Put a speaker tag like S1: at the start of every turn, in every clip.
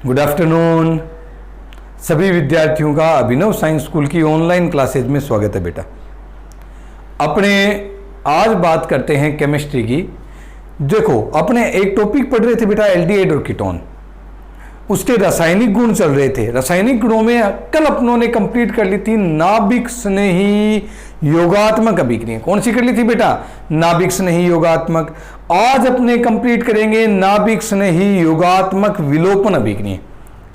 S1: Good afternoon. सभी विद्यार्थियों का अभिनव साइंस स्कूल की ऑनलाइन क्लासेज में स्वागत है बेटा। अपने आज बात करते हैं केमिस्ट्री की। देखो, अपने एक टॉपिक पढ़ रहे थे बेटा, एल्डिहाइड और कीटोन। उसके रासायनिक गुण चल रहे थे। रासायनिक गुणों में कल अपनों ने कंप्लीट कर ली थी नाभिक स्नेही योगात्मक अभिक्रिया। कौन सी कर ली थी बेटा? नाभिक स्नेही योगात्मक। आज अपने कंप्लीट करेंगे नाभिक स्नेही योगात्मक विलोपन अभिक्रिया।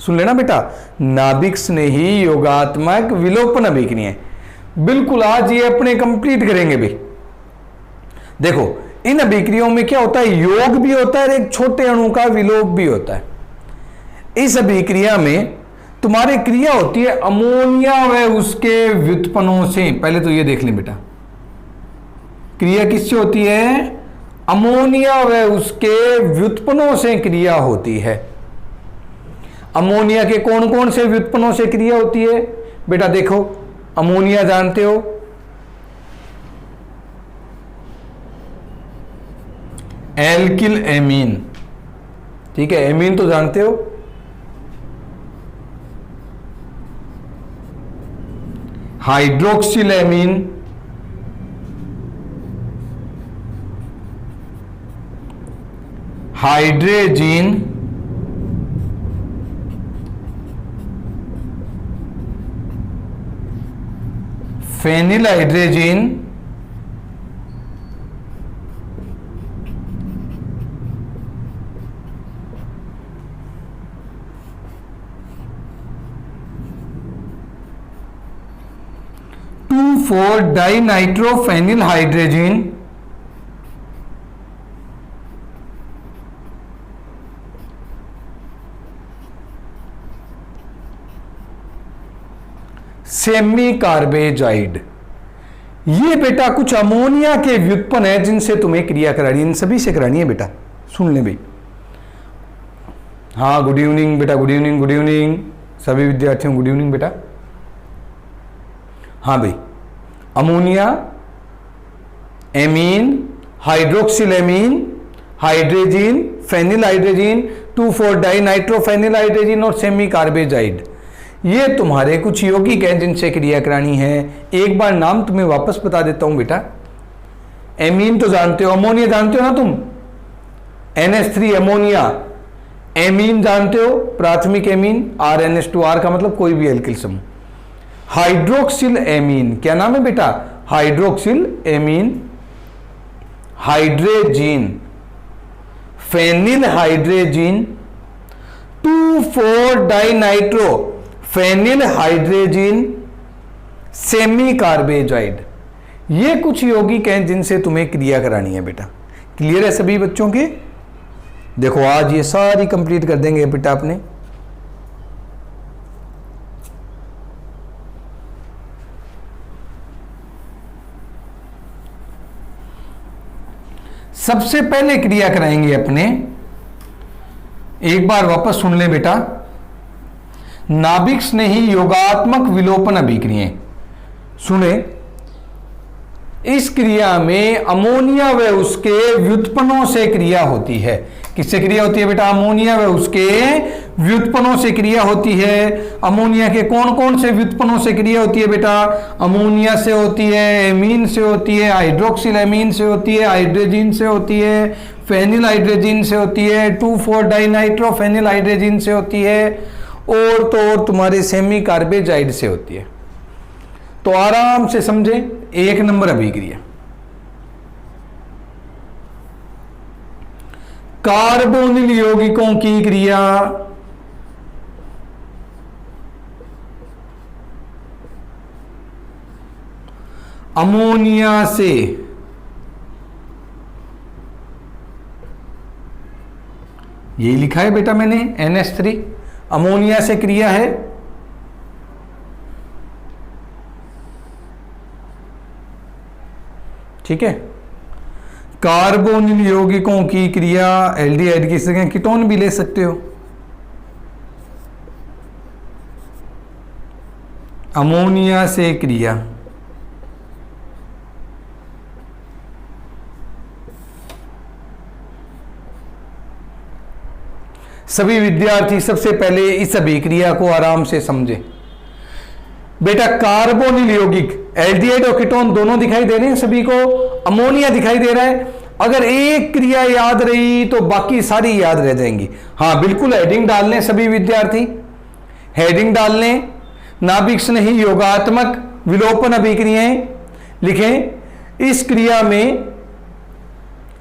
S1: सुन लेना बेटा, नाभिक स्नेही योगात्मक विलोपन अभिक्रिया बिल्कुल आज ये अपने कंप्लीट करेंगे भाई। देखो, इन अभिक्रियाओं में क्या होता है, योग भी होता है और एक छोटे अणु का विलोप भी होता है। इस अभिक्रिया में तुम्हारी क्रिया होती है अमोनिया व उसके व्युत्पन्नों से। पहले तो ये देख लें बेटा, क्रिया किससे होती है? अमोनिया व उसके व्युत्पन्नों से क्रिया होती है। अमोनिया के कौन कौन से व्युत्पन्नों से क्रिया होती है बेटा? देखो, अमोनिया जानते हो, एल्किल एमीन, ठीक है, एमीन तो जानते हो। Hydroxyl amine, hydrazine, phenyl hydrazine, four dinitrophenyl hydrazine, semi carbazide. ये बेटा कुछ अमोनिया के व्युत्पन्न है जिनसे तुम्हें क्रिया करानी है। इन सभी से करानी है बेटा। सुन ले भाई। हाँ, गुड इवनिंग बेटा, गुड इवनिंग, गुड इवनिंग सभी विद्यार्थियों, गुड इवनिंग बेटा। हाँ भाई, ammonia, amine, hydroxyl amine, hydrazine, phenyl hydrazine, 2,4 dinitrophenyl hydrazine और सेमी कार्बेजाइड, ये तुम्हारे कुछ यौगिक हैं जिनसे क्रिया करानी है। एक बार नाम तुम्हें वापस बता देता हूं बेटा। एमीन तो जानते हो, अमोनिया जानते हो ना तुम, NH3 अमोनिया। एमीन जानते हो, प्राथमिक एमीन, RNH2R का मतलब कोई भी एल्किल समूह। हाइड्रोक्सिल एमीन, क्या नाम है बेटा? Hydroxyl amine, hydrazine, phenyl हाइड्रेजीन, 2,4 dinitrophenylhydrazine, semi carbazide, ये कुछ यौगिक हैं जिनसे तुम्हें क्रिया करानी है बेटा। क्लियर है सभी बच्चों के? देखो, आज ये सारी कंप्लीट कर देंगे बेटा अपने। सबसे पहले क्रिया कराएंगे अपने, एक बार वापस सुन ले बेटा, नाभिक स्नेही योगात्मक विलोपन अभिक्रिया। सुने, इस क्रिया में अमोनिया व उसके व्युत्पन्नों से क्रिया होती है। किससे क्रिया होती है बेटा? अमोनिया व उसके व्युत्पन्नों से क्रिया होती है। अमोनिया के कौन कौन से व्युत्पन्नों से क्रिया होती है बेटा? अमोनिया से होती है, एमीन से होती है, हाइड्रोक्सिल एमीन से होती है, हाइड्रोजीन से होती है, फेनिल हाइड्रोजीन से होती है, 2,4 डाइनाइट्रोफेनिल हाइड्रोजीन से होती है, और तो और तुम्हारे सेमी कार्बेजाइड से होती है। तो आराम से समझे, एक नंबर अभिक्रिया। कार्बोनिल यौगिकों की क्रिया, अमोनिया से यही लिखा है बेटा मैंने, NH3 अमोनिया से क्रिया है। ठीक है, कार्बोनिल यौगिकों की क्रिया, एल्डिहाइड की जगह कीटोन भी ले सकते हो। अमोनिया से क्रिया, सभी विद्यार्थी सबसे पहले इस अभिक्रिया को आराम से समझे। बेटा कार्बोनिल यौगिक एल्डिहाइड और कीटोन दोनों दिखाई दे रहे हैं सभी को, अमोनिया दिखाई दे रहा है। अगर एक क्रिया याद रही तो बाकी सारी याद रह जाएंगी। हाँ बिल्कुल, हेडिंग डाल लें सभी विद्यार्थी, हेडिंग डाल लें, नाभिक स्नेही योगात्मक विलोपन अभिक्रियाएं लिखें। इस क्रिया में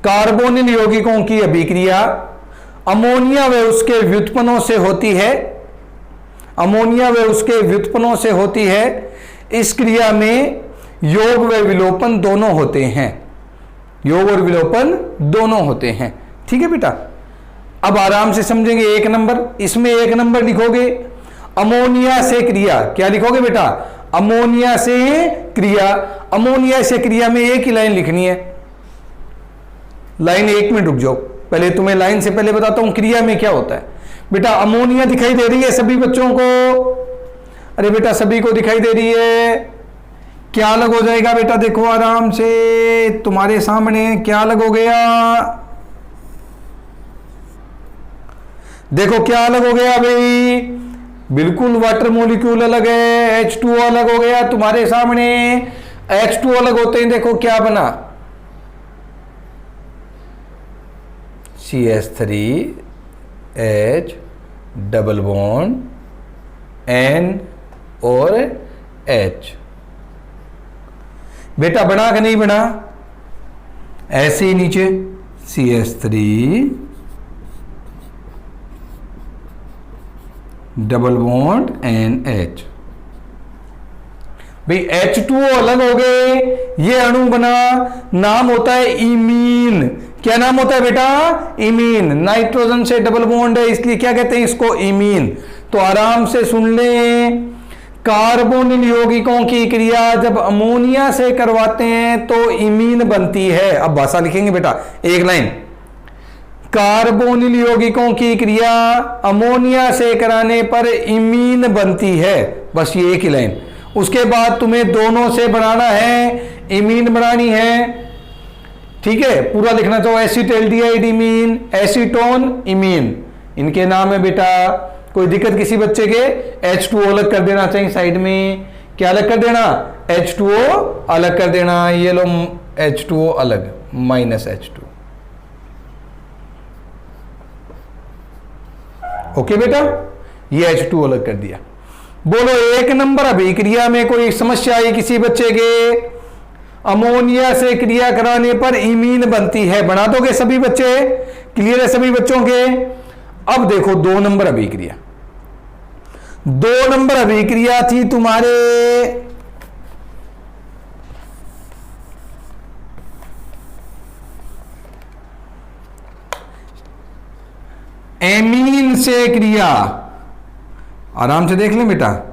S1: कार्बोनिल यौगिकों की अभिक्रिया अमोनिया व उसके व्युत्पन्नों से होती है, अमोनिया व उसके व्युत्पन्नों से होती है। इस क्रिया में योग व विलोपन दोनों होते हैं, योग और विलोपन दोनों होते हैं। ठीक है बेटा, अब आराम से समझेंगे। एक नंबर, इसमें एक नंबर लिखोगे अमोनिया से क्रिया। क्या लिखोगे बेटा? अमोनिया से क्रिया। अमोनिया से क्रिया में एक ही लाइन लिखनी है। लाइन 1 मिनट रुक जाओ, पहले तुम्हें लाइन से पहले बताता हूं क्रिया में क्या होता है। बेटा अमोनिया दिखाई दे रही है सभी बच्चों को? अरे बेटा सभी को दिखाई दे रही है। क्या अलग हो जाएगा बेटा? देखो आराम से तुम्हारे सामने क्या अलग हो गया, देखो क्या अलग हो गया भाई, बिल्कुल वाटर मॉलिक्यूल अलग है, H2O अलग हो गया तुम्हारे सामने। H2O अलग होते हैं, देखो क्या बना, CH3H डबल बॉन्ड N और H। बेटा बना कि नहीं बना? ऐसे ही नीचे CH3 डबल बॉन्ड NH। भाई H2O अलग हो गए, ये अणु बना, नाम होता है इमीन। क्या नाम होता है बेटा? इमीन। नाइट्रोजन से डबल बॉन्ड है इसलिए क्या कहते हैं इसको? इमीन। तो आराम से सुन लें, कार्बोनिल यौगिकों की क्रिया जब अमोनिया से करवाते हैं तो इमीन बनती है। अब भाषा लिखेंगे बेटा, एक लाइन, कार्बोनिल यौगिकों की क्रिया अमोनिया से कराने पर इमीन बनती है। बस ये एक ही लाइन। उसके बाद तुम्हें दोनों से बनाना है, इमीन बनानी है। ठीक है, पूरा लिखना चाहो, एसिटाल्डिहाइड इमीन, एसीटोन इमीन, इनके नाम है बेटा। कोई दिक्कत किसी बच्चे के? H2O अलग कर देना चाहिए साइड में। क्या अलग कर देना? H2O अलग कर देना। ये लो H2O अलग, -H2। ओके बेटा, ये H2O अलग कर दिया। बोलो एक नंबर अभिक्रिया में कोई समस्या आई किसी बच्चे के? अमोनिया से क्रिया कराने पर इमीन बनती है। बना दोगे सभी बच्चे? क्लियर है सभी बच्चों के? अब देखो 2 नंबर अभिक्रिया। 2 नंबर अभिक्रिया थी तुम्हारे एमीन से क्रिया। आराम से देख लें बेटा,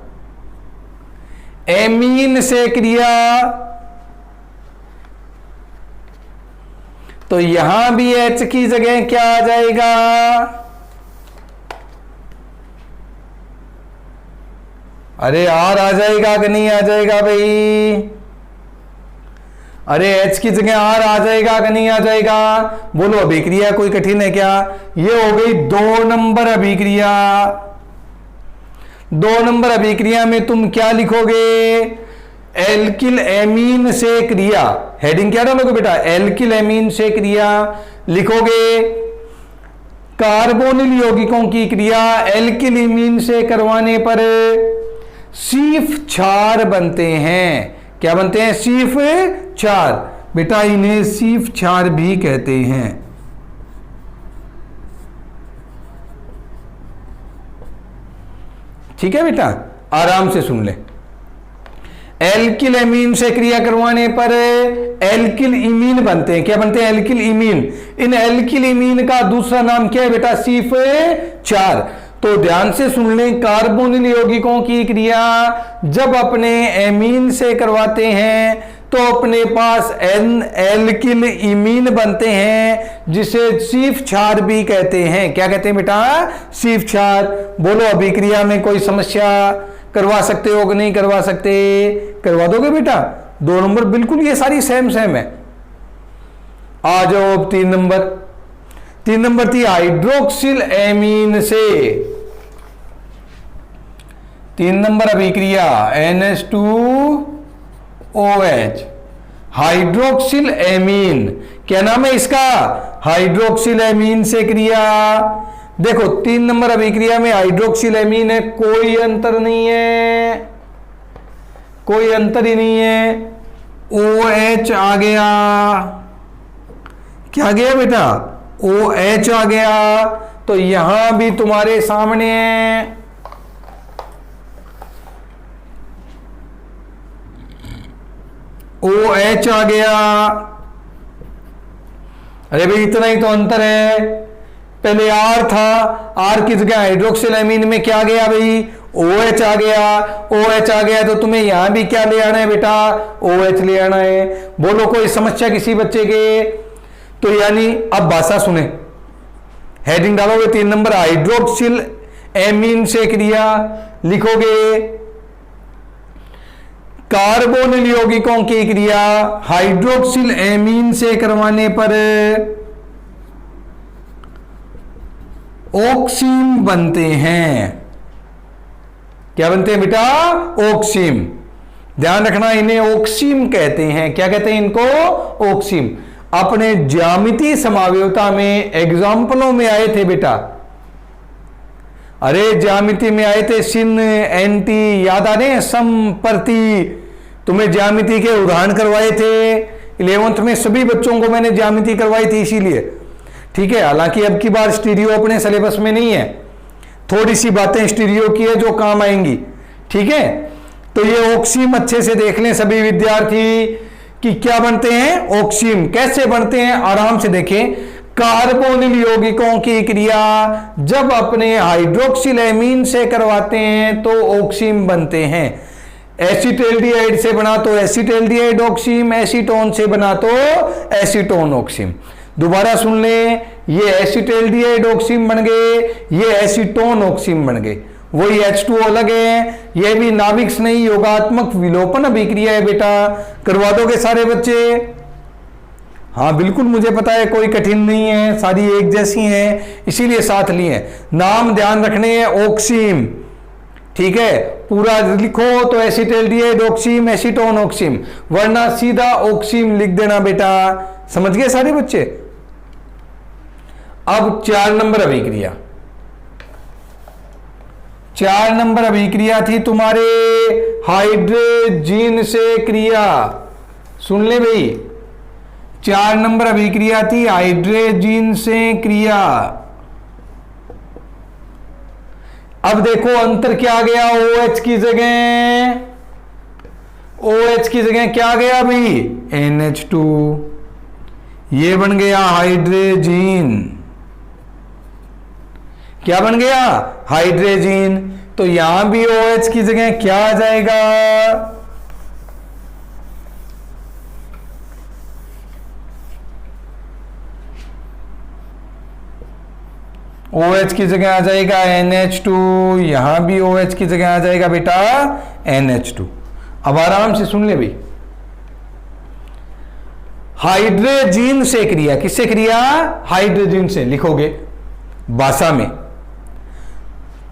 S1: एमीन से क्रिया। तो यहां भी H की जगह क्या आ जाएगा? अरे R आ जाएगा कि नहीं आ जाएगा भाई? अरे H की जगह R आ जाएगा कि नहीं आ जाएगा? बोलो अभिक्रिया कोई कठिन है क्या? ये हो गई 2 नंबर अभिक्रिया। 2 नंबर अभिक्रिया में तुम क्या लिखोगे? एल्किल एमीन से क्रिया। हेडिंग क्या डालोगे बेटा? एल्किल एमीन से क्रिया लिखोगे। कार्बोनिल यौगिकों की क्रिया एल्किल एमीन से करवाने पर सीफ क्षार बनते हैं। क्या बनते हैं? सीफ क्षार। बेटा इन्हें सीफ क्षार भी कहते हैं। ठीक है बेटा, आराम से सुन ले। एल्किल एमीन से क्रिया करवाने पर एल्किल इमीन बनते हैं। क्या बनते हैं? Alkyl imine. इन एल्किल इमीन का दूसरा नाम क्या है बेटा? सीफ क्षार। तो ध्यान से सुन लें, कार्बोनिल यौगिकों की क्रिया जब अपने एमीन से करवाते हैं तो अपने पास एल्किल इमीन बनते हैं, जिसे सीफ क्षार भी कहते हैं। क्या कहते हैं बेटा? सीफ क्षार। बोलो अभिक्रिया में कोई समस्या? करवा सकते हो कि नहीं करवा सकते? करवा दोगे बेटा? 2 नंबर बिल्कुल ये सारी सेम सेम है। आ जाओ अब 3 नंबर। 3 नंबर थी हाइड्रोक्सिल एमीन से। 3 नंबर अभिक्रिया NH2OH, हाइड्रोक्सिल एमीन, क्या नाम है इसका? हाइड्रोक्सिल एमीन से क्रिया। देखो 3 नंबर अभिक्रिया में हाइड्रोक्सिल एमीन है, कोई अंतर नहीं है, कोई अंतर ही नहीं है। OH आ गया, क्या आ गया बेटा? OH आ गया, तो यहां भी तुम्हारे सामने है OH आ गया। अरे भाई इतना ही तो अंतर है, पहले R था, R की जगह हाइड्रोक्सिल एमीन में क्या गया भाई? OH आ गया। OH आ गया तो तुम्हें यहां भी क्या ले आना है बेटा? OH ले आना है। बोलो कोई समस्या किसी बच्चे के? तो यानी अब भाषा सुने, हेडिंग डालोगे 3 नंबर हाइड्रोक्सिल एमीन से क्रिया, लिखोगे कार्बोनिल यौगिकों की क्रिया हाइड्रोक्सिल एमीन से करवाने पर ऑक्सीम बनते हैं। क्या बनते हैं बेटा? ऑक्सीम। ध्यान रखना, इन्हें ऑक्सीम कहते हैं। क्या कहते हैं इनको? ऑक्सीम। अपने ज्यामितीय समावयवता में एग्जाम्पलों में आए थे बेटा, अरे ज्यामिति में आए थे, सिन, एंटी, याद आ रहे हैं? समप्रति, तुम्हें ज्यामिति के उदाहरण करवाए थे 11th में, सभी बच्चों को मैंने ज्यामिति करवाई थी इसीलिए, ठीक है। हालांकि अब की बार स्टीरियो अपने सिलेबस में नहीं है, थोड़ी सी बातें स्टीरियो की है जो काम आएंगी, ठीक है। तो ये ऑक्सीम अच्छे से देख लें सभी विद्यार्थी कि क्या बनते हैं ऑक्सीम। कैसे बनते हैं आराम से देखें। कार्बोनिल यौगिकों की क्रिया जब अपने हाइड्रोक्सिल एमीन से करवाते हैं तो ऑक्सीम बनते हैं। एसीटल्डिहाइड से बना तो एसीटल्डिहाइड ऑक्सीम, एसीटोन से बना तो एसीटोन ऑक्सीम। दोबारा सुन लें, ये एसीटल्डिहाइड ऑक्सीम बन गए, ये एसीटोन ऑक्सीम बन गए। वही H2O अलग है, ये भी नाभिक नहीं योगात्मक विलोपन अभिक्रिया है बेटा। करवा दोगे सारे बच्चे? हाँ बिल्कुल, मुझे पता है कोई कठिन नहीं है, सारी एक जैसी हैं, इसीलिए साथ लिए। नाम ध्यान रखने हैं, ऑक्सीम, ठीक है। पूरा लिखो तो एसीटल्डिहाइड ऑक्सीम, एसीटोन ऑक्सीम, वरना सीधा ऑक्सीम लिख देना बेटा। समझ गए सारे बच्चे? अब 4 नंबर अभिक्रिया, 4 नंबर अभिक्रिया थी तुम्हारे हाइड्रोजीन से क्रिया। सुन ले भाई, 4 नंबर अभिक्रिया थी हाइड्रोजीन से क्रिया। अब देखो अंतर क्या आ गया? OH की जगह, OH की जगह क्या गया भाई? NH2, ये बन गया हाइड्रोजीन। क्या बन गया? हाइड्रोजीन। तो यहां भी OH की जगह क्या आ जाएगा? OH की जगह आ जाएगा NH2, यहां भी OH की जगह आ जाएगा बेटा NH2। अब आराम से सुन ले भाई, हाइड्रोजीन से क्रिया, किससे क्रिया? हाइड्रोजीन से। लिखोगे भाषा में,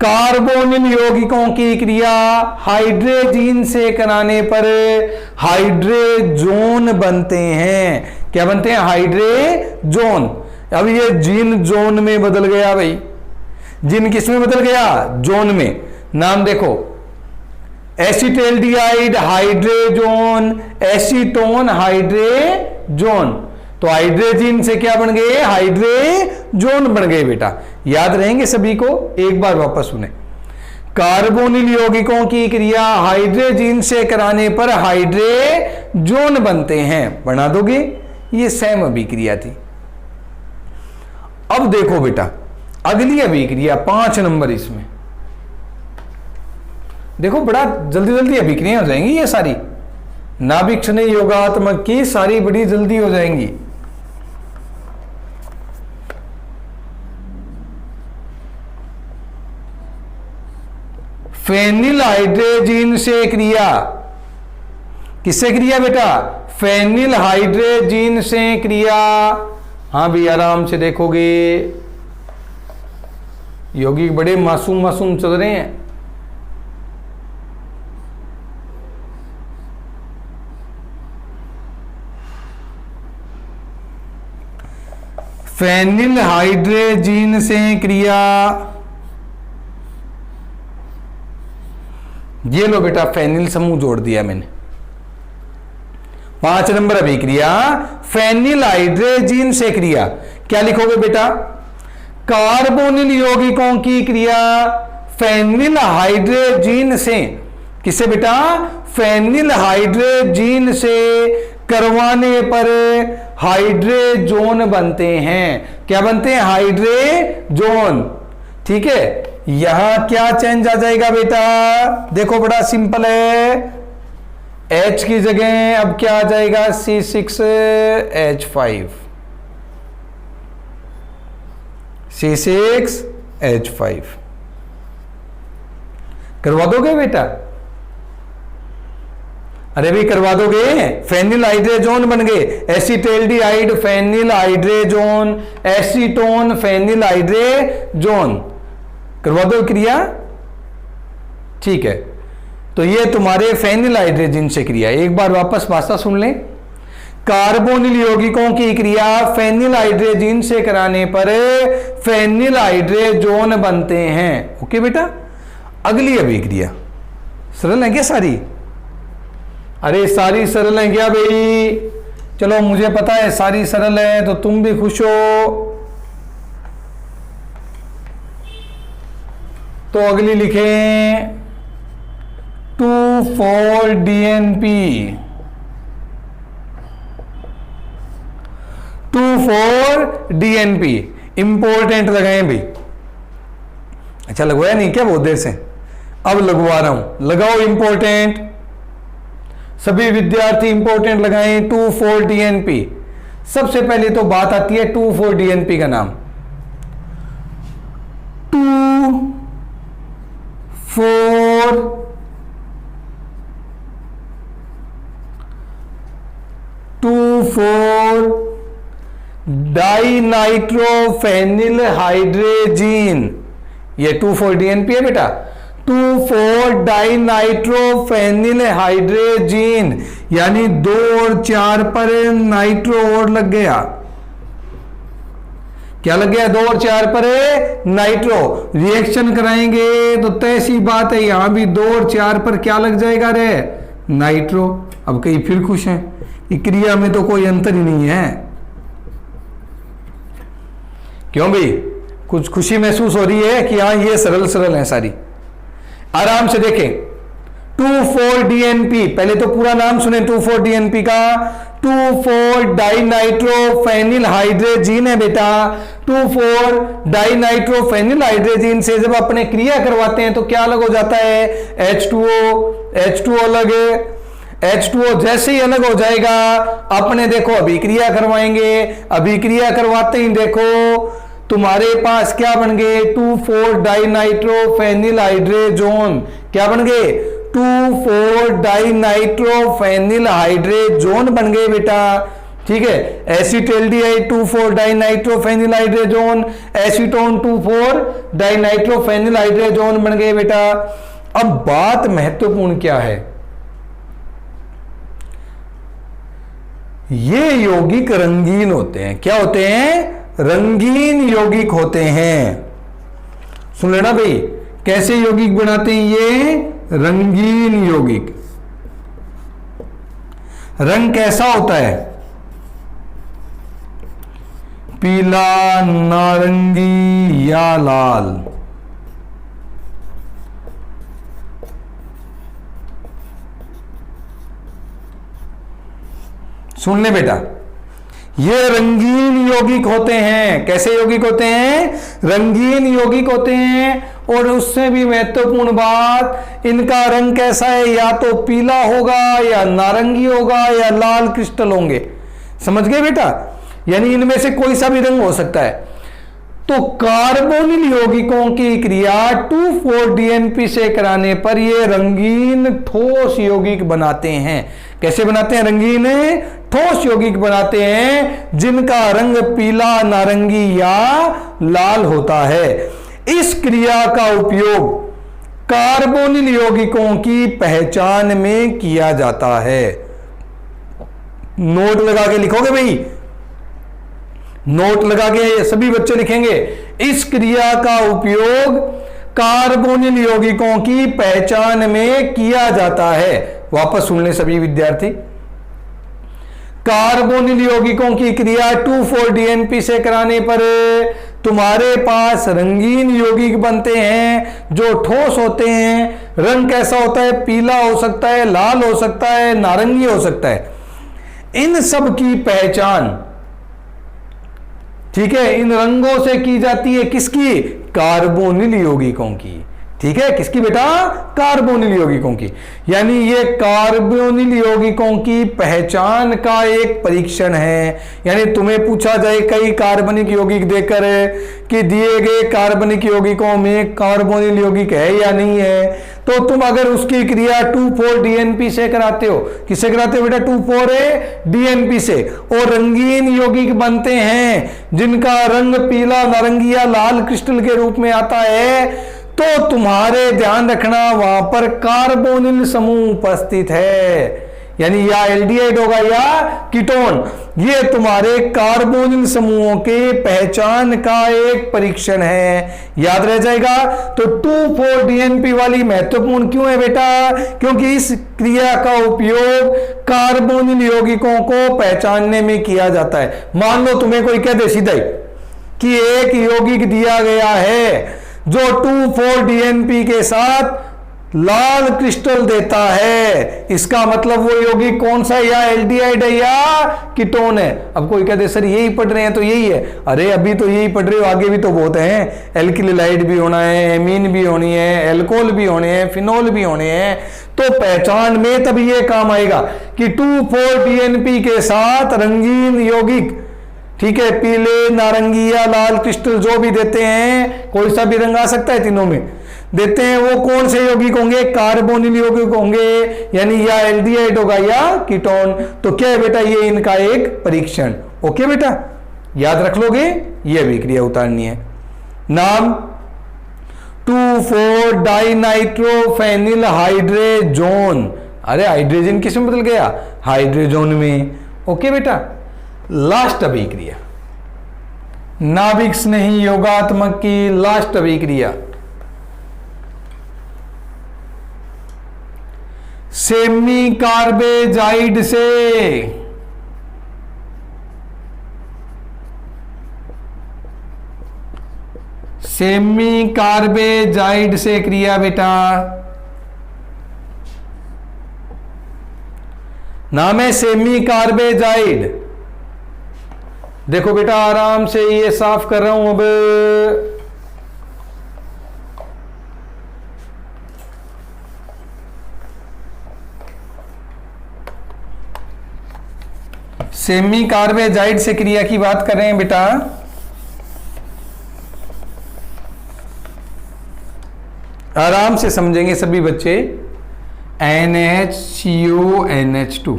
S1: कार्बोनिल यौगिकों की क्रिया हाइड्रोजीन से कराने पर हाइड्रोजोन बनते हैं। क्या बनते हैं? हाइड्रोजोन। अब ये जीन जोन में बदल गया भाई। जीन किस में बदल गया? जोन में। नाम देखो, एसीटल्डिहाइड हाइड्रोजोन, एसीटोन हाइड्रोजोन। तो हाइड्रोजीन से क्या बन गए? हाइड्रोजोन बन गए बेटा। याद रहेंगे सभी को? एक बार वापस सुने, कार्बोनिल यौगिकों की क्रिया हाइड्रोजीन से कराने पर हाइड्रोजोन बनते हैं। बना दोगे? ये सेम अभिक्रिया थी। अब देखो बेटा अगली अभिक्रिया 5 नंबर, इसमें देखो बड़ा जल्दी जल्दी अभिक्रिया हो जाएंगी ये सारी, नाभिक स्नेह योगात्मक की सारी बड़ी जल्दी हो जाएंगी। फेनिल हाइड्रोजीन से क्रिया, किससे क्रिया बेटा? फेनिल हाइड्रोजीन से क्रिया हाँ भी आराम से देखोगे, यौगिक बड़े मासूम मासूम चल रहे हैं। फेनिल हाइड्रेजीन से क्रिया, ये लो बेटा फेनिल समूह जोड़ दिया मैंने। 5 नंबर अभिक्रिया फेनिल हाइड्रेजीन से क्रिया, क्या लिखोगे बेटा? कार्बोनिल यौगिकों की क्रिया फेनिल हाइड्रेजीन से, किससे बेटा? फेनिल हाइड्रेजीन से करवाने पर हाइड्रेजोन बनते हैं। क्या बनते हैं? हाइड्रेजोन। ठीक है, यहां क्या चेंज आ जाएगा बेटा? देखो बड़ा सिंपल है, H की जगह अब क्या आ जाएगा? C6H5, C6H5 करवा दोगे बेटा? अरे भी करवा दोगे? फेनिल हाइड्रेजोन बन गए, acetaldehyde phenylhydrazone, acetone phenylhydrazone, करवा दो क्रिया। ठीक है, तो ये तुम्हारे फेनिल हाइड्रेजीन से क्रिया। एक बार वापस भाषा सुन लें, कार्बोनिल यौगिकों की क्रिया फेनिल हाइड्रेजीन से कराने पर फेनिल हाइड्रेजोन बनते हैं। ओके बेटा, अगली अभिक्रिया सरल है क्या सारी? अरे सारी सरल है क्या भाई? चलो मुझे पता है सारी सरल है, तो तुम भी खुश हो। तो अगली लिखें 2,4-DNP, 2,4-DNP इंपॉर्टेंट लगाएं भी। अच्छा लगवाया नहीं क्या बहुत देर से? अब लगवा रहा हूं, लगाओ इंपॉर्टेंट। सभी विद्यार्थी इंपॉर्टेंट लगाएं 2,4-DNP। सबसे पहले तो बात आती है 2,4-DNP का नाम। 2,4-डाइनाइट्रोफेनिल हाइड्रेजीन, ये 2,4-DNP है बेटा। 2,4-डाइनाइट्रोफेनिल हाइड्रेजीन, यानी 2 और 4 पर नाइट्रो और लग गया। क्या लग गया? 2 और 4 पर नाइट्रो। रिएक्शन कराएंगे तो तय सी बात है, यहां भी 2 और 4 पर क्या लग जाएगा रे? नाइट्रो। अब कहीं फिर खुश हैं कि क्रिया में तो कोई अंतर ही नहीं है। क्यों भाई, कुछ खुशी महसूस हो रही है कि हाँ ये सरल सरल है सारी? आराम से देखें 2,4-DNP, पहले तो पूरा नाम सुने 2,4-DNP का। 2,4-डाइनाइट्रोफेनिल हाइड्रेजीन है बेटा। 2,4-डाइनाइट्रोफेनिल हाइड्रेजीन से जब अपने क्रिया करवाते हैं तो क्या अलग हो जाता है? H2O अलग है। H2O जैसे ही अलग हो जाएगा, अपने देखो अभिक्रिया करवाएंगे, अभिक्रिया करवाते ही देखो तुम्हारे पास क्या बन गए? 2,4-डाइनाइट्रोफेनिल हाइड्रेजोन। क्या बन गए? 2,4-डाइनाइट्रोफेनिल हाइड्रेजोन बन गए बेटा। ठीक है, एसिटेल्डिहाइड 2,4-डाइनाइट्रोफेनिल हाइड्रेजोन, एसीटोन 2,4-डाइनाइट्रोफेनिल हाइड्रेजोन बन गए बेटा। अब बात महत्वपूर्ण क्या है, ये यौगिक रंगीन होते हैं। क्या होते हैं? रंगीन यौगिक होते हैं। सुन लेना भाई, कैसे यौगिक बनाते हैं ये? रंगीन यौगिक। रंग कैसा होता है? पीला, नारंगी या लाल। सुन ले बेटा, ये रंगीन यौगिक होते हैं। कैसे यौगिक होते हैं? रंगीन यौगिक होते हैं। और उससे भी महत्वपूर्ण बात, इनका रंग कैसा है? या तो पीला होगा, या नारंगी होगा, या लाल क्रिस्टल होंगे। समझ गए बेटा? यानी इनमें से कोई सा भी रंग हो सकता है। तो कार्बोनिल यौगिकों की क्रिया 2,4-DNP से कराने पर ये रंगीन ठोस यौगिक बनाते हैं। कैसे बनाते हैं? रंगीन ठोस यौगिक बनाते हैं जिनका रंग पीला, नारंगी या लाल होता है। इस क्रिया का उपयोग कार्बोनिल यौगिकों की पहचान में किया जाता है। नोट लगा के लिखोगे भाई, नोट लगा के सभी बच्चे लिखेंगे। इस क्रिया का उपयोग कार्बोनिल यौगिकों की पहचान में किया जाता है। वापस सुन ले सभी विद्यार्थी। कार्बोनिल यौगिकों की क्रिया 2,4-DNP से कराने पर तुम्हारे पास रंगीन यौगिक बनते हैं जो ठोस होते हैं। रंग कैसा होता है? पीला हो सकता है, लाल हो सकता है, नारंगी हो सकता है। इन सब की पहचान, ठीक है, इन रंगों से की जाती है। किसकी? कार्बोनिल यौगिकों की। ठीक है, किसकी बेटा? कार्बोनिल यौगिकों की। यानी ये कार्बोनिल यौगिकों की पहचान का एक परीक्षण है। यानी तुम्हें पूछा जाए कई कार्बनिक यौगिक देकर कि दिए गए कार्बनिक यौगिकों में कार्बोनिल यौगिक है या नहीं है, तो तुम अगर उसकी क्रिया 2,4-DNP से कराते हो। किससे कराते हो बेटा? 2,4-DNP से। और रंगीन यौगिक बनते हैं जिनका रंग पीला, नारंगी या लाल क्रिस्टल के रूप में आता है, तो तुम्हारे ध्यान रखना वहां पर कार्बोनिल समूह उपस्थित है। यानी या एल्डिहाइड होगा या कीटोन। ये तुम्हारे कार्बोनिल समूहों के पहचान का एक परीक्षण है। याद रह जाएगा। तो 2,4-DNP वाली महत्वपूर्ण क्यों है बेटा? क्योंकि इस क्रिया का उपयोग कार्बोनिल यौगिकों को पहचानने में किया जाता है। मान लो तुम्हें कोई कह दे सीधा ही कि एक यौगिक दिया गया है जो 2,4-DNP के साथ लाल क्रिस्टल देता है, इसका मतलब वो यौगिक कौन सा है? या एल्डिहाइड है या कीटोन है। अब कोई कहते सर यही पढ़ रहे हैं तो यही है। अरे अभी तो यही पढ़ रहे हो, आगे भी तो बहुत हैं। एल्किलाइड भी होना है, एमीन भी होनी है, एल्कोहल भी होने हैं, फिनोल भी होने हैं। तो पहचान में तब ये काम आएगा कि 2,4-DNP के साथ रंगीन यौगिक, ठीक है, पीले, नारंगी या लाल क्रिस्टल जो भी देते हैं, कोई सा भी रंग आ सकता है तीनों में, देते हैं, वो कौन से यौगिक होंगे? कार्बोनिल यौगिक होंगे। यानी या एल्डिहाइड होगा या कीटोन। तो क्या है बेटा? ये इनका एक परीक्षण। ओके बेटा, याद रख लोगे। ये भी क्रिया उतारनी है। नाम 2,4-डाइनाइट्रोफेनिल हाइड्रेजोन। अरे हाइड्रोजन किस में बदल गया? हाइड्रोजोन में। ओके बेटा, लास्ट अभिक्रिया, नाभिक स्नेही योगात्मक की लास्ट अभिक्रिया सेमी कार्बेजाइड से क्रिया बेटा। नाम है सेमी कार्बेजाइड। देखो बेटा आराम से ये साफ कर रहा हूं अब। सेमी कार्बेजाइड से क्रिया की बात कर रहे हैं बेटा। आराम से समझेंगे सभी बच्चे। NHCONH2,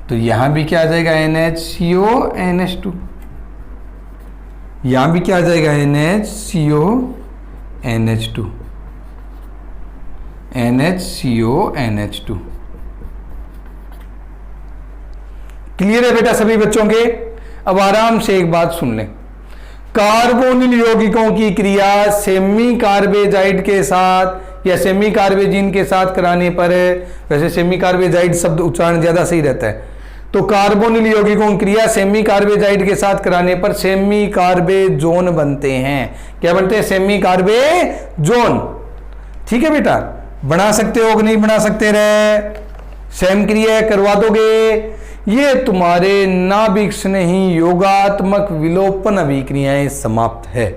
S1: तो यहां भी क्या आ जाएगा? NHCONH2। यहां भी क्या आ जाएगा? NHCONH2। NHCONH2। क्लियर है बेटा सभी बच्चों के? अब आराम से एक बात सुन लें। कार्बोनिल यौगिकों की क्रिया सेमी कार्बेजाइड के साथ या सेमी कार्बेजीन के साथ कराने पर, वैसे सेमी कार्बेजाइड शब्द उच्चारण ज्यादा सही रहता है, तो कार्बोनिल यौगिकों की क्रिया सेमी कार्बेजाइड के साथ कराने पर सेमी कार्बेजोन बनते हैं। क्या बनते हैं? Semi carbazone. ठीक है बेटा, बना सकते हो कि नहीं बना सकते रहे? सेम क्रिया करवा दोगे। ये तुम्हारे नाभिक स्नेही योगात्मक विलोपन अभिक्रियाएं समाप्त है।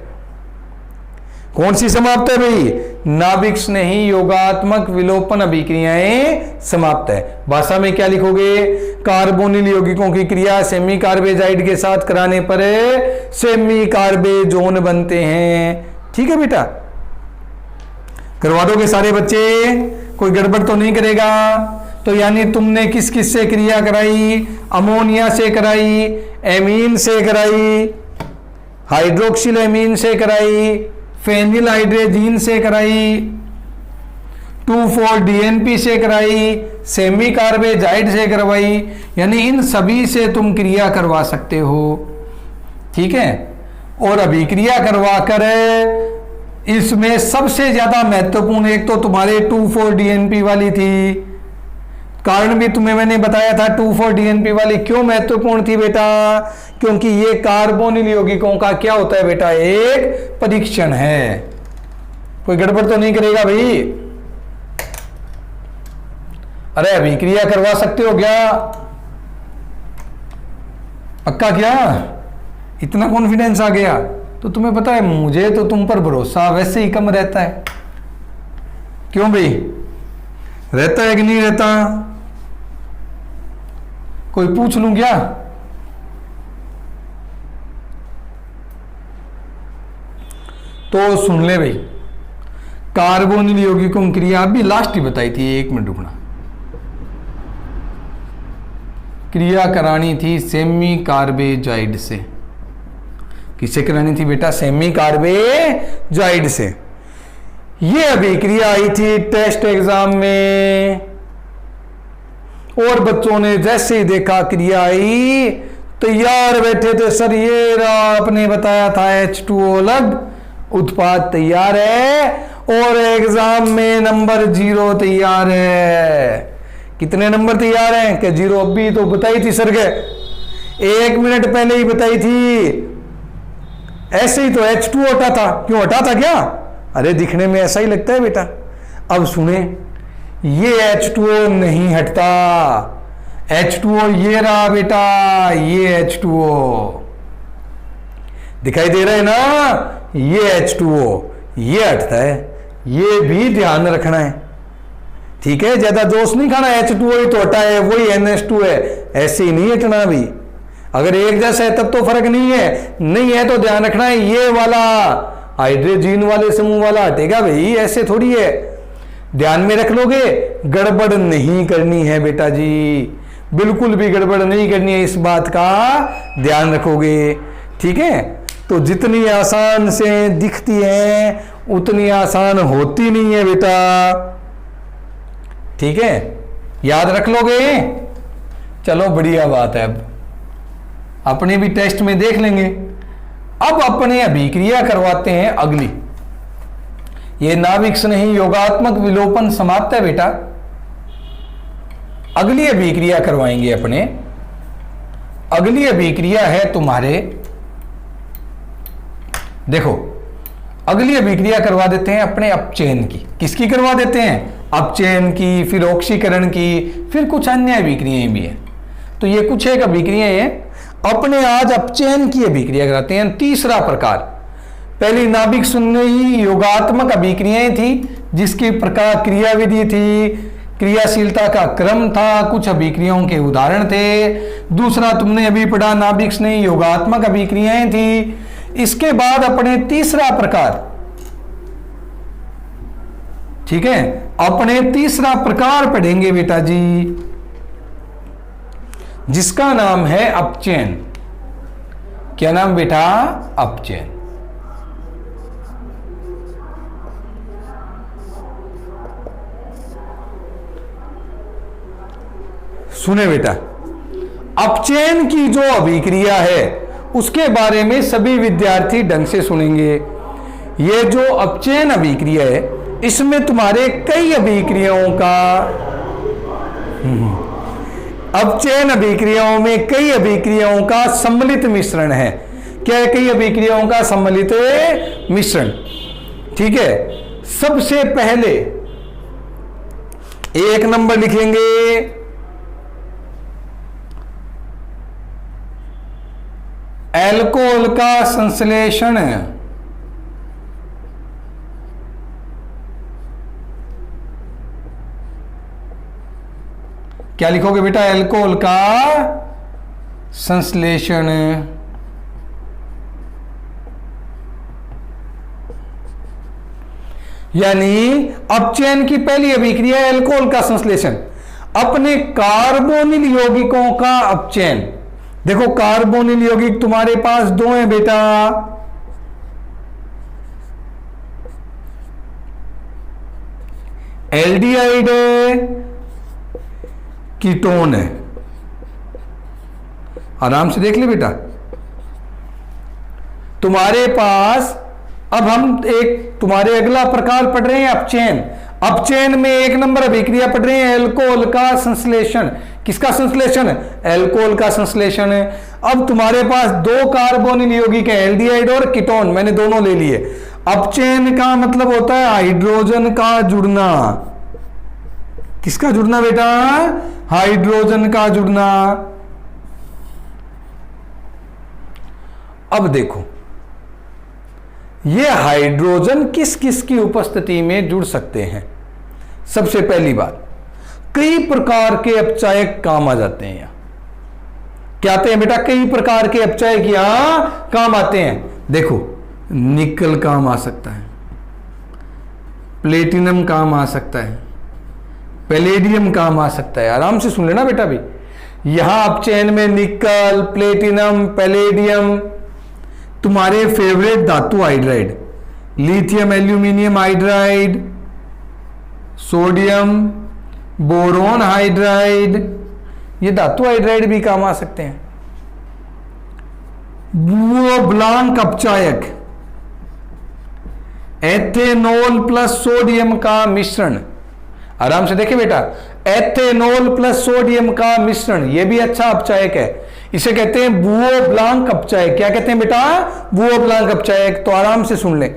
S1: कौन सी समाप्त है भाई? नाभिक स्नेही योगात्मक विलोपन अभिक्रियाएं समाप्त है। भाषा में क्या लिखोगे? कार्बोनिल यौगिकों की क्रिया सेमी कार्बेजाइड के साथ कराने पर सेमी कार्बेजोन बनते हैं। ठीक है बेटा, करवा दोगे सारे बच्चे? कोई गड़बड़ तो नहीं करेगा। तो यानी तुमने किस किस से क्रिया कराई, अमोनिया से कराई, एमीन से कराई, हाइड्रोक्सिल एमीन से कराई, फेनिल हाइड्रोजीन से कराई, 2,4-DNP से कराई, सेमी कार्बेजाइड से करवाई, यानी इन सभी से तुम क्रिया करवा सकते हो। ठीक है, और अभिक्रिया करवाकर इसमें सबसे ज्यादा महत्वपूर्ण एक तो तुम्हारे 2,4-DNP वाली थी। कारण भी तुम्हें मैंने बताया था 2,4-DNP वाली क्यों महत्वपूर्ण थी बेटा, क्योंकि ये कार्बोनिल यौगिकों का क्या होता है बेटा, एक परीक्षण है। कोई गड़बड़ तो नहीं करेगा भाई। अरे अभिक्रिया करवा सकते हो क्या, पक्का क्या, इतना कॉन्फिडेंस आ गया? तो तुम्हें पता है मुझे तो तुम पर भरोसा वैसे ही कम रहता है। क्यों भाई, रहता है कि नहीं रहता? कोई पूछ लूं क्या? तो सुन ले भाई, कार्बोनिल यौगिकों की क्रिया अभी लास्ट ही बताई थी, 1 मिनट रुकना। क्रिया करानी थी सेमी कार्बेजाइड से। किससे करानी थी बेटा? सेमी कार्बेजाइड से। ये अभिक्रिया आई थी टेस्ट एग्जाम में, और बच्चों ने जैसे ही देखा क्रिया आई तैयार बैठे थे, सर ये रहा आपने बताया था H2O अलग उत्पाद तैयार है, और एग्जाम में नंबर 0 तैयार है। कितने नंबर तैयार हैं? कि 0 अभी तो बताई थी सर के, 1 मिनट पहले ही बताई थी। ऐसे ही तो H2O हटा था, क्यों हटा था क्या? अरे दिखने में ऐसा ही लगता है बेटा। अब सुने, ये H2O नहीं हटता, H2O ये रहा बेटा, ये H2O दिखाई दे रहा है ना, ये H2O ये हटता है, ये भी ध्यान रखना है। ठीक है, ज्यादा जोश नहीं खाना, H2O ही तो हटा है, वही NH2 है, ऐसे ही नहीं हटना भी। अगर एक जैसा है तब तो फर्क नहीं है, नहीं है तो ध्यान रखना है ये वाला हाइड्रोजीन वाले समूह वाला हटेगा भाई, ऐसे थोड़ी है। ध्यान में रख लोगे, गड़बड़ नहीं करनी है बेटा जी, बिल्कुल भी गड़बड़ नहीं करनी है, इस बात का ध्यान रखोगे। ठीक है, तो जितनी आसान से दिखती है उतनी आसान होती नहीं है बेटा। ठीक है, याद रख लोगे। चलो बढ़िया बात है, अब अपने भी टेस्ट में देख लेंगे। अब अपने अभिक्रिया करवाते हैं अगली, ये नाभिक स्नेही योगात्मक विलोपन समाप्त है बेटा। अगली अभिक्रिया करवाएंगे अपने, अगली अभिक्रिया है तुम्हारे, देखो अगली अभिक्रिया करवा देते हैं अपने अपचयन की। किसकी करवा देते हैं? अपचयन की, फिर ऑक्सीकरण की, फिर कुछ अन्य अभिक्रियाएं भी हैं। तो ये कुछ एक अभिक्रियाएं हैं, अपने आज अपचयन की अभिक्रिया कराते हैं। तीसरा प्रकार, पहली नाभिक स्नेही योगात्मक अभिक्रियाएं थी, जिसकी प्रकार क्रियाविधि थी, क्रियाशीलता का क्रम था, कुछ अभिक्रियाओं के उदाहरण थे। दूसरा तुमने अभी पढ़ा नाभिक स्नेही योगात्मक अभिक्रियाएं थी। इसके बाद अपने तीसरा प्रकार, ठीक है, अपने तीसरा प्रकार पढ़ेंगे बेटा जी, जिसका नाम है अपचयन। क्या नाम बेटा? अपचयन। सुने बेटा, अपचयन की जो अभिक्रिया है उसके बारे में सभी विद्यार्थी ढंग से सुनेंगे। ये जो अपचयन अभिक्रिया है, इसमें तुम्हारे कई अभिक्रियाओं का, अपचयन अभिक्रियाओं में कई अभिक्रियाओं का सम्मिलित मिश्रण है। क्या है? कई अभिक्रियाओं का सम्मिलित मिश्रण। ठीक है, सबसे पहले 1 नंबर लिखेंगे अल्कोहल का संश्लेषण। क्या लिखोगे बेटा? अल्कोहल का संश्लेषण। यानी अपचयन की पहली अभिक्रिया एल्कोहल का संश्लेषण, अपने कार्बोनिल यौगिकों का अपचयन। देखो कार्बोनिल यौगिक तुम्हारे पास दो हैं बेटा, एल्डिहाइड है, कीटोन है। आराम से देख ले बेटा, तुम्हारे पास अब हम एक तुम्हारे अगला प्रकार पढ़ रहे हैं अपचयन। अपचयन में एक नंबर अभिक्रिया पढ़ रहे हैं एल्कोहल का संश्लेषण। किसका संश्लेषण? एल्कोहल का संश्लेषण है। अब तुम्हारे पास दो कार्बोनिल यौगिक है, एल्डिहाइड और कीटोन, मैंने दोनों ले लिए। अपचयन का मतलब होता है हाइड्रोजन का जुड़ना। किसका जुड़ना बेटा? हाइड्रोजन का जुड़ना। अब देखो ये हाइड्रोजन किस किस की उपस्थिति में जुड़ सकते हैं। सबसे पहली बात, कई प्रकार के अपचायक काम आ जाते हैं। यहां क्या आते हैं बेटा? कई प्रकार के अपचायक यहां काम आते हैं। देखो निकल काम आ सकता है, प्लेटिनम काम आ सकता है, पैलेडियम काम आ सकता है। आराम से सुन लेना बेटा भी, यहां अपचयन में निकल, प्लेटिनम, पैलेडियम, तुम्हारे फेवरेट धातु hydride, lithium aluminium hydride, sodium boron hydride, ये धातु हाइड्राइड भी काम आ सकते हैं। वो ब्लांक अपचायक, एथेनॉल प्लस सोडियम का मिश्रण। आराम से देखें बेटा, एथेनॉल प्लस सोडियम का मिश्रण, यह भी अच्छा अपचायक है। इसे कहते हैं बुओ ब्लांक अपचायक। क्या कहते हैं बेटा? बुओ ब्लांक अपचायक। तो आराम से सुन ले,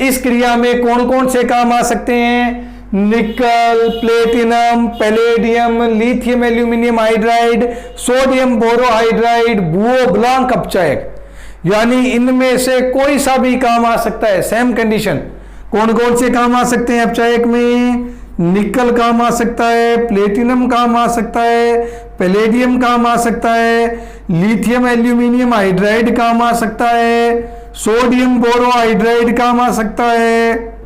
S1: इस क्रिया में कौन कौन से काम आ सकते हैं? Nickel, platinum, palladium, lithium aluminium hydride, sodium borohydride, बुओ ब्लांक अपचायक। यानी इनमें से कोई सा भी काम आ सकता है। सेम कंडीशन, कौन कौन से काम आ सकते हैं अपचायक में? निकल काम आ सकता है, प्लेटिनम काम आ सकता है, पैलेडियम काम आ सकता है, लिथियम एल्यूमिनियम हाइड्राइड काम आ सकता है, सोडियम बोरोहाइड्राइड काम आ सकता है,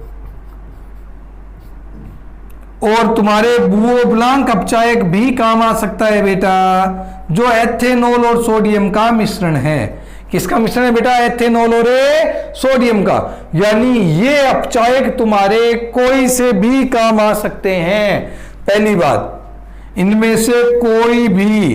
S1: और तुम्हारे बुओ ब्लांक अपचायक भी काम आ सकता है बेटा, जो एथेनॉल और सोडियम का मिश्रण है। किसका मिश्रण है बेटा? एथेनॉल और सोडियम का। यानी ये अपचायक तुम्हारे कोई से भी काम आ सकते हैं। पहली बात, इनमें से कोई भी।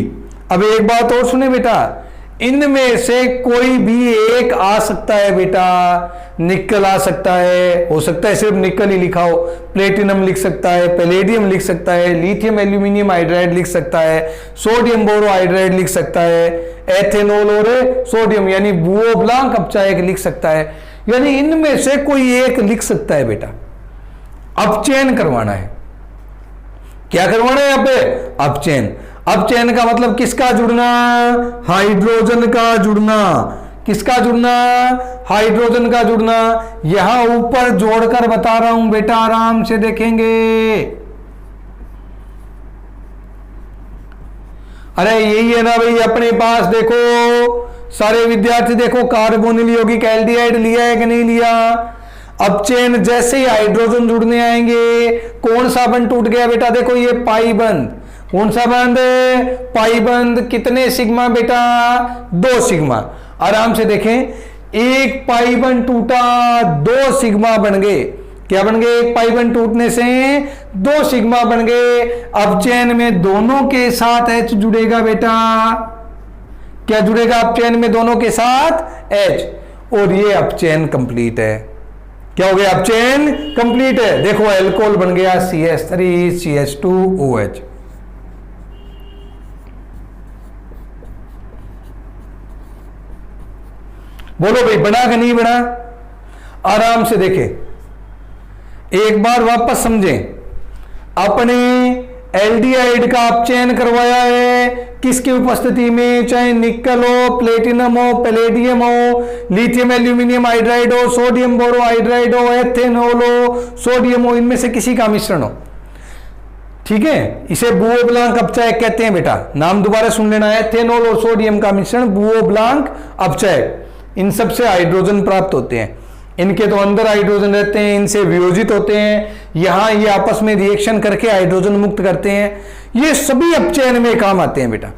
S1: अब एक बात और सुने बेटा, इनमें से कोई भी एक आ सकता है बेटा। निकल आ सकता है, हो सकता है सिर्फ निकल ही लिखा हो, प्लेटिनम लिख सकता है, पैलेडियम लिख सकता है, लिथियम एल्यूमिनियम हाइड्राइड लिख सकता है, सोडियम बोरोहाइड्राइड लिख सकता है, एथेनॉल और सोडियम यानी बुओ ब्लांक अपचायक लिख सकता है। यानी इनमें से कोई एक लिख सकता है बेटा। अपचयन करवाना है। क्या करवाना है? यहाँ पे अपचयन। अपचयन का मतलब किसका जुड़ना? हाइड्रोजन का जुड़ना। किसका जुड़ना? हाइड्रोजन का जुड़ना। यहां ऊपर जोड़कर बता रहा हूं बेटा, आराम से देखेंगे। अरे यही है ना भाई, अपने पास देखो सारे विद्यार्थी, देखो कार्बोनिल यौगिक एल्डिहाइड लिया है कि नहीं लिया? अपचयन जैसे ही हाइड्रोजन जुड़ने आएंगे, कौन सा बंध टूट गया बेटा? देखो ये पाई बंध। कौन सा बंध? पाई बंध। कितने सिग्मा बेटा? 2 सिग्मा। आराम से देखें, एक पाई बंध टूटा, 2 सिग्मा बन गए। क्या बन गए? एक पाई बंध टूटने से 2 सिग्मा बन गए। अपचयन में दोनों के साथ H जुड़ेगा बेटा। क्या जुड़ेगा अपचयन में? दोनों के साथ H, और ये अपचयन कंप्लीट है। क्या हो गया? अपचयन कंप्लीट है। देखो एल्कोहल बन गया CH3CH2OH। बोलो भाई, बना कि नहीं बना? आराम से देखें, एक बार वापस समझें। अपने एल्डिहाइड का अपचयन करवाया है किसकी उपस्थिति में? चाहे निकल हो, प्लेटिनम हो, पैलेडियम हो, लिथियम एल्यूमिनियम हाइड्राइड हो, सोडियम बोरोहाइड्राइड हो, एथेनॉल हो, सोडियम हो, इनमें से किसी का मिश्रण हो। ठीक है, इसे बुओ ब्लांक अपचायक कहते हैं बेटा। नाम दोबारा सुन लेना है, एथेनॉल और सोडियम का मिश्रण बुओ ब्लांक अपचायक। इन सब से हाइड्रोजन प्राप्त होते हैं। इनके तो अंदर हाइड्रोजन रहते हैं, इनसे वियोजित होते हैं, यहां ये आपस में रिएक्शन करके हाइड्रोजन मुक्त करते हैं। ये सभी अपचयन में काम आते हैं बेटा।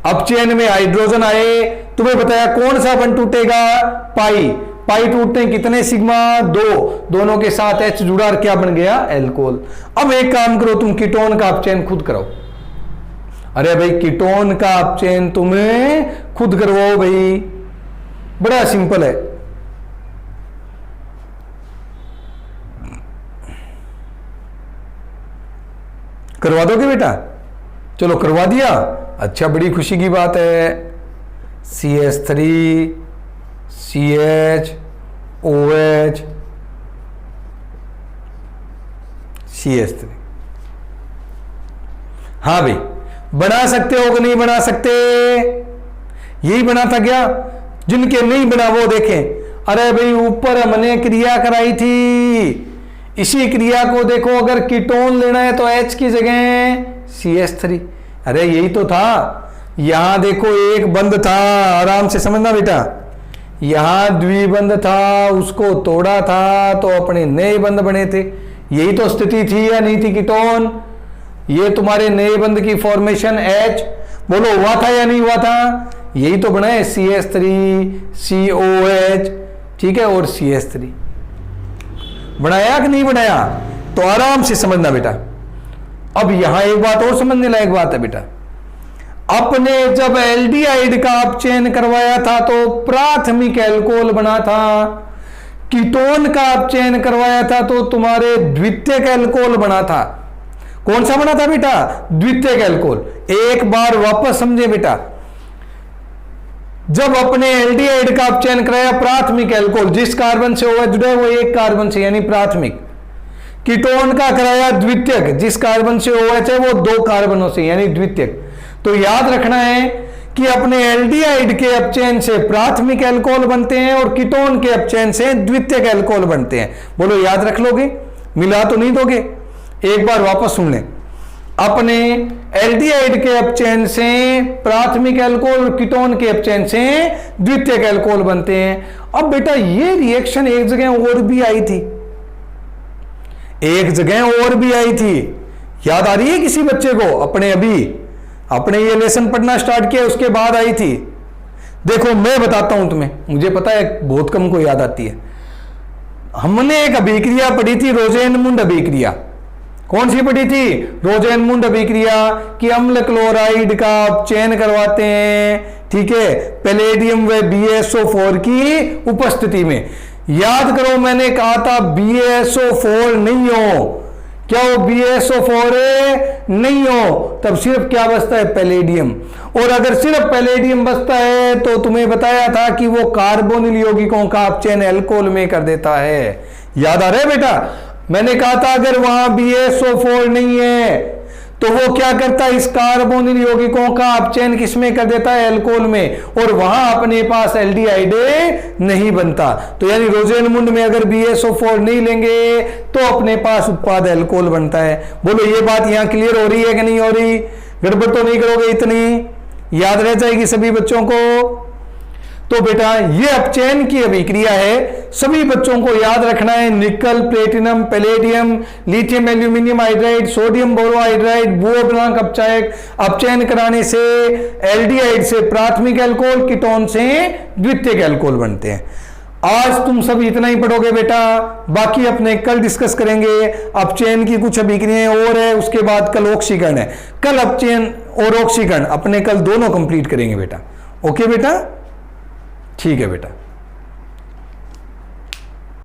S1: अपचयन में हाइड्रोजन आए, तुम्हें बताया कौन सा बंध टूटेगा, पाई। पाई टूटते हैं कितने, सिग्मा 2, दोनों के साथ H जुड़ा और क्या बन गया, एल्कोहल। अब एक काम करो, तुम कीटोन का अपचयन खुद कराओ। अरे भाई कीटोन का अपचयन तुम्हें खुद करवाओ भाई, बड़ा सिंपल है। करवा दोगे बेटा? चलो करवा दिया, अच्छा बड़ी खुशी की बात है। CH3 CH OH CH3, हाँ भाई बना सकते हो कि नहीं बना सकते? यही बना था क्या? जिनके नहीं बना वो देखें। अरे भाई ऊपर हमने क्रिया कराई थी, इसी क्रिया को देखो, अगर कीटोन लेना है तो H की जगह CH3। अरे यही तो था, यहां देखो एक बंध था, आराम से समझना बेटा, यहां द्विबंध था, उसको तोड़ा था तो अपने नए बंध बने थे। यही तो स्थिति थी या नहीं थी कीटोन? ये तुम्हारे नए बंध की फॉर्मेशन H, बोलो हुआ था या नहीं हुआ था? यही तो बना है CH3 COH, ठीक है, और CH3 बनाया कि नहीं बनाया? तो आराम से समझना बेटा। अब यहां एक बात और समझने लायक बात है बेटा, अपने जब एल्डिहाइड का अपचयन करवाया था तो प्राथमिक एल्कोहल बना था, कीटोन का अपचयन करवाया था तो तुम्हारे द्वितीयक एल्कोहल बना था। कौन सा बना था बेटा? द्वितीयक एल्कोहल। एक बार वापस समझे बेटा, जब अपने एल्डिहाइड का अपचयन कराया प्राथमिक एल्कोहल, जिस कार्बन से OH जुड़ा है वो एक कार्बन से यानी प्राथमिक। कीटोन का कराया द्वितीयक, जिस कार्बन से OH है वो 2 कार्बनों से यानी द्वितीयक। तो याद रखना है कि अपने एल्डिहाइड के अपचयन से प्राथमिक एल्कोहल बनते हैं और कीटोन के अपचयन से द्वितीयक एल्कोहल बनते हैं। बोलो याद रख लोगे? मिला तो नहीं दोगे? एक बार वापस सुन लें, अपने एल्डिहाइड के अपचयन से प्राथमिक एल्कोहल और कीटोन के अपचयन से द्वितीयक एल्कोहल बनते हैं। अब बेटा ये रिएक्शन एक जगह और भी आई थी, एक जगह और भी आई थी, याद आ रही है किसी बच्चे को? अपने ये लेसन पढ़ना स्टार्ट किया उसके बाद आई थी। देखो मैं बताता हूं तुम्हें, मुझे पता है बहुत कम को याद आती है। हमने एक अभिक्रिया पढ़ी थी, रोजेनमुंड अभिक्रिया। कौन सी पढ़ी थी? रोजेनमुंड अभिक्रिया कि अम्ल क्लोराइड का अपचयन करवाते हैं, ठीक है, पैलेडियम व BaSO4 की उपस्थिति में। याद करो मैंने कहा था BaSO4 नहीं हो, क्या वो BaSO4 नहीं हो, तब सिर्फ क्या बचता है? पैलेडियम। और अगर सिर्फ पैलेडियम बचता है तो तुम्हें बताया था कि वो कार्बोनिल यौगिकों का अपचयन एल्कोहल में कर देता है। याद आ रहा है बेटा? मैंने कहा था अगर वहां BaSO4 नहीं है तो वो क्या करता है? इस कार्बोनिल यौगिकों का अपचयन किसमें कर देता है? एल्कोहल में। और वहां अपने पास एल्डिहाइड नहीं बनता। तो यानी रोजेनमुंड में अगर BaSO4 नहीं लेंगे तो अपने पास उत्पाद एल्कोहल बनता है। बोलो ये बात यहां क्लियर हो रही है कि नहीं हो रही? गड़बड़ तो नहीं करोगे? इतनी याद रह जाएगी सभी बच्चों को। तो बेटा ये अपचयन की अभिक्रिया है, सभी बच्चों को याद रखना है। Nickel, platinum, palladium, lithium aluminium hydride, sodium borohydride, भूअपनांक अपचायक अपचयन कराने से एल्डिहाइड से प्राथमिक एल्कोहल, कीटोन से द्वितीयक एल्कोहल बनते हैं। आज तुम सब इतना ही पढ़ोगे बेटा, बाकी अपने कल डिस्कस करेंगे। अपचयन की कुछ अभिक्रियाएं और है, उसके बाद कल ऑक्सीकरण है। कल अपचयन और ऑक्सीकरण अपने कल दोनों कंप्लीट करेंगे बेटा। ओके बेटा, ठीक है बेटा।